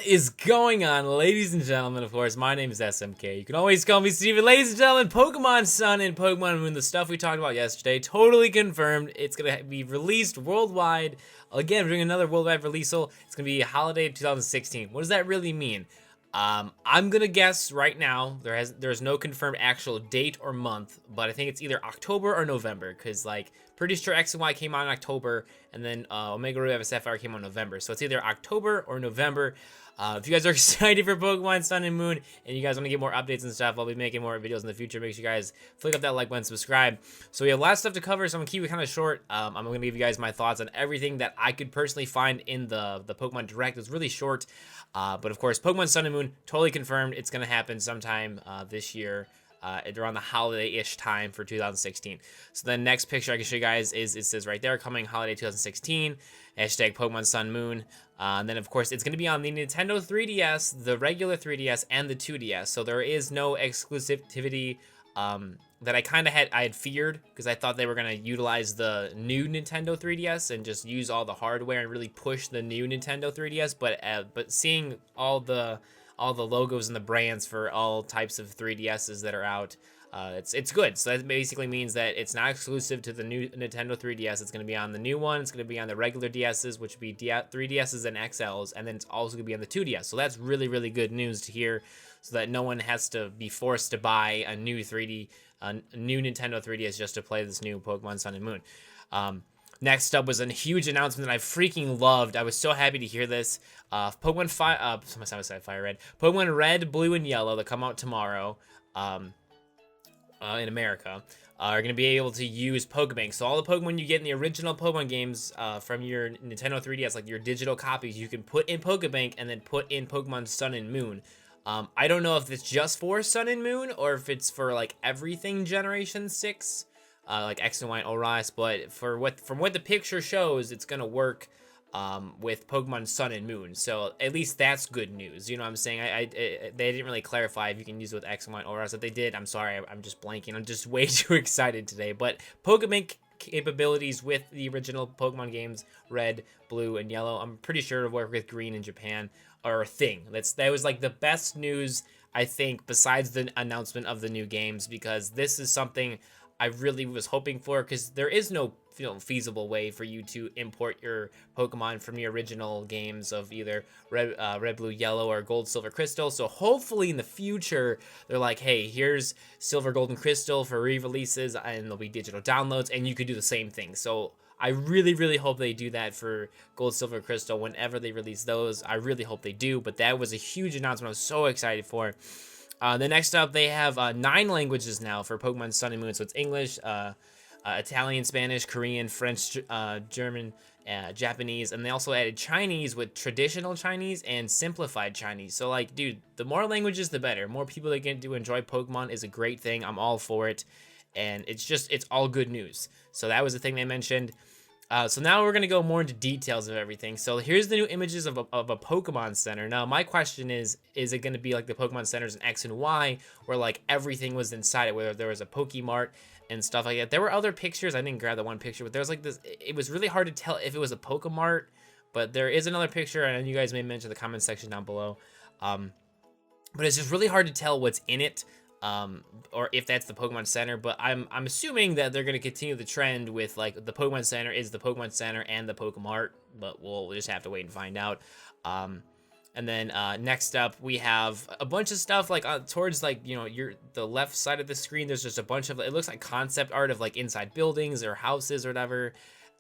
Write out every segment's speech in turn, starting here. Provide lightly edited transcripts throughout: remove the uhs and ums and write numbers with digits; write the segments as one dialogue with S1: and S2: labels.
S1: is going on, ladies and gentlemen? Of course, my name is SMK. You can always call me Steven. Ladies and gentlemen, Pokemon Sun and Pokemon Moon, the stuff we talked about yesterday, totally confirmed. It's going to be released worldwide. Again, we're doing another worldwide release. It's going to be holiday of 2016. What does that really mean? I'm gonna guess right now there's no confirmed actual date or month, but I think it's either October or November, because like pretty sure X and Y came out in October, and then Omega Ruby Alpha Sapphire came out in November, so it's either October or November. If you guys are excited for Pokemon Sun and Moon and you guys want to get more updates and stuff, I'll be making more videos in the future. Make sure you guys flick up that like button, subscribe. So we have a lot of stuff to cover, so I'm gonna keep it kind of short. I'm gonna give you guys my thoughts on everything that I could personally find in the Pokemon Direct. It's really short, but of course, Pokemon Sun and Moon totally confirmed. It's gonna happen sometime this year. Around the holiday-ish time for 2016. So the next picture I can show you guys is, it says right there, coming holiday 2016, hashtag Pokemon Sun Moon. And then of course it's going to be on the Nintendo 3DS, the regular 3DS, and the 2DS. So there is no exclusivity that I had feared, because I thought they were going to utilize the new Nintendo 3DS and just use all the hardware and really push the new Nintendo 3DS. But seeing all the logos and the brands for all types of 3DSs that are out, it's good. So that basically means that it's not exclusive to the new Nintendo 3DS. It's going to be on the new one. It's going to be on the regular DSs, which would be 3DSs and XLs, and then it's also going to be on the 2DS. So that's really, really good news to hear, so that no one has to be forced to buy a new Nintendo 3DS just to play this new Pokemon Sun and Moon. Next up was a huge announcement that I freaking loved. I was so happy to hear this. Pokemon Fire Red, Pokemon Red, Blue, and Yellow that come out tomorrow in America are going to be able to use Pokebank. So all the Pokemon you get in the original Pokemon games from your Nintendo 3DS, like your digital copies, you can put in Pokebank and then put in Pokemon Sun and Moon. I don't know if it's just for Sun and Moon or if it's for like everything Generation 6. Like X and Y and ORAS, but from what the picture shows, it's gonna work with Pokemon Sun and Moon. So at least that's good news. You know what I'm saying? They didn't really clarify if you can use it with X and Y and ORAS. If they did, I'm sorry, I'm just blanking. I'm just way too excited today. But Pokebank capabilities with the original Pokemon games, Red, Blue, and Yellow, I'm pretty sure to work with Green in Japan are a thing. That was like the best news, I think, besides the announcement of the new games, because this is something I really was hoping for, because there is no feasible way for you to import your Pokemon from the original games of either Red, Blue, Yellow, or Gold, Silver, Crystal. So hopefully in the future, they're like, hey, here's Silver, Gold, and Crystal for re-releases, and there'll be digital downloads, and you could do the same thing. So I really, really hope they do that for Gold, Silver, Crystal whenever they release those. I really hope they do, but that was a huge announcement I was so excited for. The next up, they have 9 languages now for Pokemon Sun and Moon. So it's English, Italian, Spanish, Korean, French, German, Japanese, and they also added Chinese with traditional Chinese and simplified Chinese. So like, dude, the more languages, the better. More people that get to enjoy Pokemon is a great thing. I'm all for it, and it's all good news. So that was the thing they mentioned. So now we're going to go more into details of everything. So here's the new images of a Pokemon Center. Now, my question is it going to be like the Pokemon Centers in X and Y, where like everything was inside it, whether there was a Pokemart and stuff like that? There were other pictures. I didn't grab the one picture, but there was like this. It was really hard to tell if it was a Pokemart, but there is another picture, and you guys may mention the comment section down below. But it's just really hard to tell what's in it. Or if that's the Pokemon Center, but I'm assuming that they're going to continue the trend with like the Pokemon Center is the Pokemon Center and the Pokemart, but we'll just have to wait and find out. And then next up we have a bunch of stuff like towards like the left side of the screen. There's just a bunch of, it looks like concept art of like inside buildings or houses or whatever.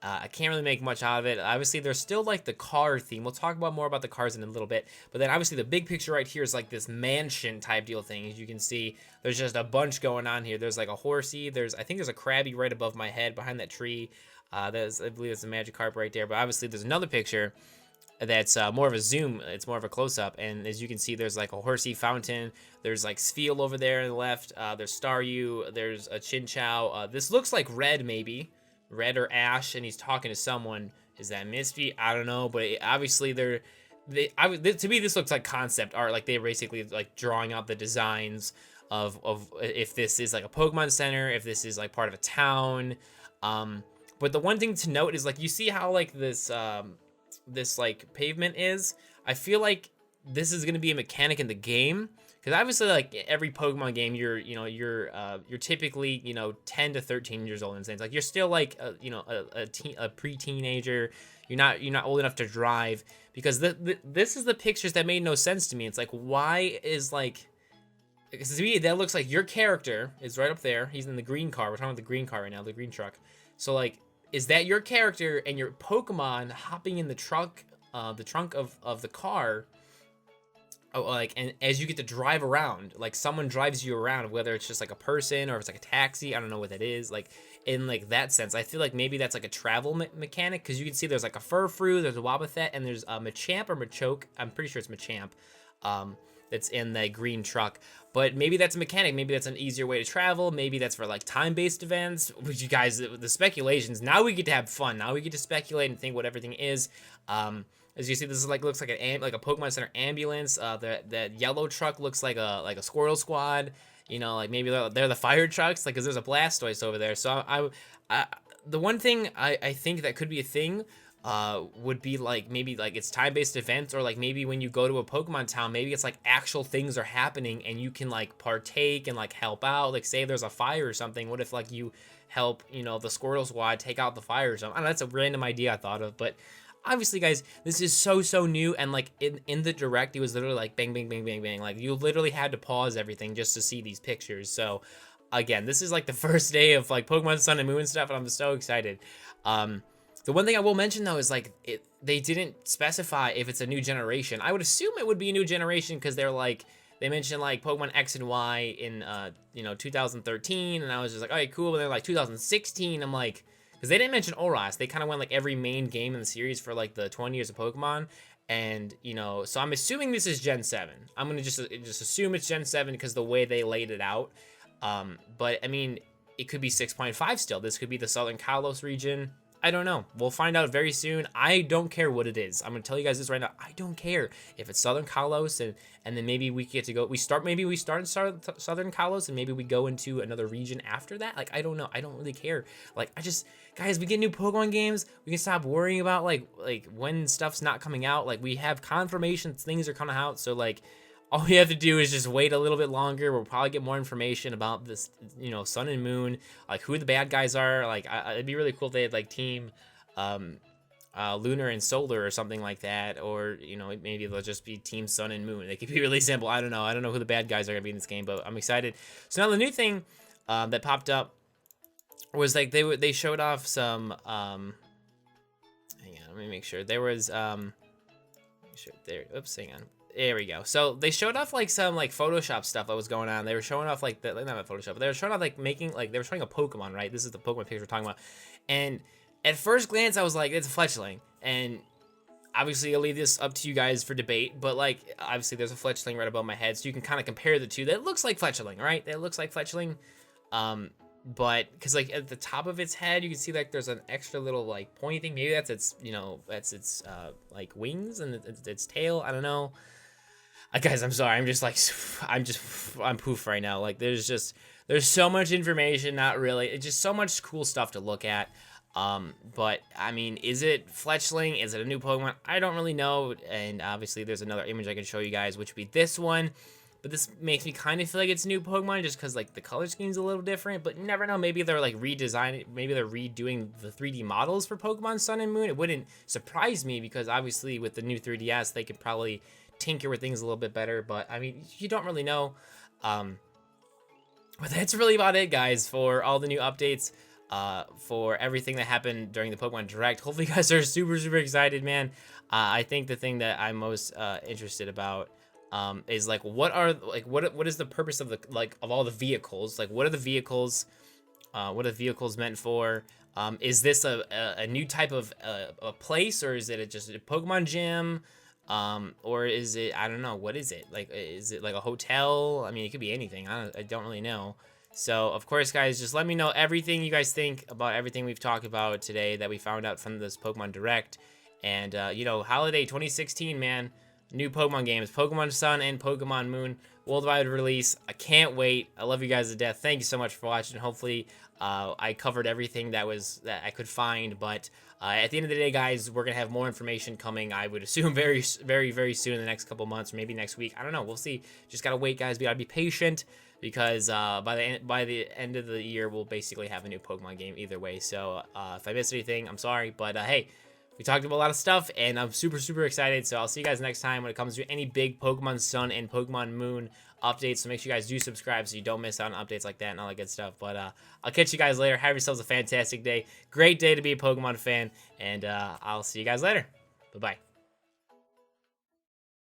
S1: I can't really make much out of it. Obviously, there's still like the car theme. We'll talk about more about the cars in a little bit. But then obviously the big picture right here is like this mansion type deal thing. As you can see, there's just a bunch going on here. There's like a horsey. I think there's a Krabby right above my head behind that tree. I believe it's a Magikarp right there. But obviously there's another picture that's more of a zoom. It's more of a close-up. And as you can see, there's like a horsey fountain. There's like Spheal over there on the left. There's Staryu. There's a Chinchou. This looks like Red maybe. Red or Ash, and he's talking to someone. Is that Misty? I don't know, but obviously to me this looks like concept art. Like they're basically like drawing out the designs of if this is like a Pokemon Center, if this is like part of a town. But the one thing to note is like you see how like this like pavement is. I feel like this is gonna be a mechanic in the game. Because obviously, like every Pokemon game, you're typically 10 to 13 years old and things like you're still like a pre-teenager. You're not old enough to drive because this is the pictures that made no sense to me. It's like why is like because to me that looks like your character is right up there. He's in the green car. We're talking about the green car right now, the green truck. So like, is that your character and your Pokemon hopping in the trunk of the car? Oh, like, and as you get to drive around, like someone drives you around, whether it's just like a person or if it's like a taxi, I don't know what that is. Like in like that sense, I feel like maybe that's like a travel mechanic because you can see there's like a Furfrou, there's a Wobbuffet, and there's a Machamp or Machoke. I'm pretty sure it's Machamp. That's in the green truck. But maybe that's a mechanic. Maybe that's an easier way to travel. Maybe that's for like time-based events. Which you guys, the speculations. Now we get to have fun. Now we get to speculate and think what everything is. As you see, this is like looks like a Pokemon Center ambulance. That yellow truck looks like a Squirtle Squad. Like maybe they're the fire trucks. Like, cause there's a Blastoise over there. So the one thing I think that could be a thing. Would be like maybe like it's time-based events or like maybe when you go to a Pokemon town, maybe it's like actual things are happening and you can like partake and like help out. Like say there's a fire or something. What if like you help the Squirtle Squad take out the fire or something? I don't know, that's a random idea I thought of, but obviously guys, this is so new. And like in the direct, it was literally like bang bang bang bang bang. Like you literally had to pause everything just to see these pictures. So again, this is like the first day of like Pokemon Sun and Moon stuff, and I'm so excited. The one thing I will mention though is like they didn't specify if it's a new generation. I would assume it would be a new generation because they mentioned like Pokemon X and Y in 2013, and I was just like, all right, cool. But they're like 2016. I'm like, because they didn't mention Oras. They kind of went like every main game in the series for like the 20 years of Pokemon, and so I'm assuming this is Gen 7. I'm gonna just assume it's Gen 7 because the way they laid it out. But I mean, it could be 6.5 still. This could be the Southern Kalos region. I don't know. We'll find out very soon. I don't care what it is. I'm gonna tell you guys this right now. I don't care if it's Southern Kalos and then maybe we get to go. Maybe we start in Southern Kalos and maybe we go into another region after that. Like I don't know. I don't really care. Like guys, we get new Pokemon games. We can stop worrying about like when stuff's not coming out. Like we have confirmations things are coming out. So like all we have to do is just wait a little bit longer. We'll probably get more information about this, Sun and Moon, like who the bad guys are. Like, it'd be really cool if they had like Team Lunar and Solar or something like that. Or, maybe they'll just be Team Sun and Moon. They could be really simple. I don't know. I don't know who the bad guys are going to be in this game, but I'm excited. So now the new thing that popped up was like they showed off some, hang on, let me make sure. There was, hang on. There we go. So they showed off like some like Photoshop stuff that was going on. They were showing off like not Photoshop, but they were showing off like making like they were showing a Pokemon, right? This is the Pokemon picture we're talking about. And at first glance, I was like, it's a Fletchling. And obviously, I'll leave this up to you guys for debate. But like, obviously, there's a Fletchling right above my head, so you can kind of compare the two. That looks like Fletchling, right? That looks like Fletchling. But because like at the top of its head, you can see like there's an extra little like pointy thing. Maybe that's its like wings and its tail. I don't know. Guys, I'm sorry. I'm poof right now. Like there's so much information. Not really. It's just so much cool stuff to look at. But I mean, is it Fletchling? Is it a new Pokemon? I don't really know. And obviously, there's another image I can show you guys, which would be this one. But this makes me kind of feel like it's a new Pokemon just because like the color scheme's a little different. But you never know. Maybe they're like redesigning. Maybe they're redoing the 3D models for Pokemon Sun and Moon. It wouldn't surprise me because obviously with the new 3DS, they could probably tinker with things a little bit better. But I mean, you don't really know. But that's really about it, guys, for all the new updates. For everything that happened during the Pokemon Direct. Hopefully, you guys are super excited, man. I think the thing that I'm most interested about. Is like what is the purpose of of all the vehicles? Like what are the vehicles? What are the vehicles meant for? Is this a new type of a place, or is it just a Pokemon gym? Or is it, I don't know, what is it? Like, is it like a hotel? I mean, it could be anything. I don't really know. So of course, guys, just let me know everything you guys think about everything we've talked about today that we found out from this Pokemon Direct. And holiday 2016, man. New Pokemon games, Pokemon Sun and Pokemon Moon. worldwide release. I can't wait. I love you guys to death. Thank you so much for watching. Hopefully, I covered everything that I could find. But at the end of the day, guys, we're gonna have more information coming. I would assume very soon in the next couple months, or maybe next week. I don't know. We'll see. Just gotta wait, guys. We gotta be patient because by the end of the year, we'll basically have a new Pokemon game either way. So if I missed anything, I'm sorry. But hey. We talked about a lot of stuff, and I'm super excited. So I'll see you guys next time when it comes to any big Pokemon Sun and Pokemon Moon updates. So make sure you guys do subscribe so you don't miss out on updates like that and all that good stuff. But I'll catch you guys later. Have yourselves a fantastic day. Great day to be a Pokemon fan, and I'll see you guys later. Bye-bye.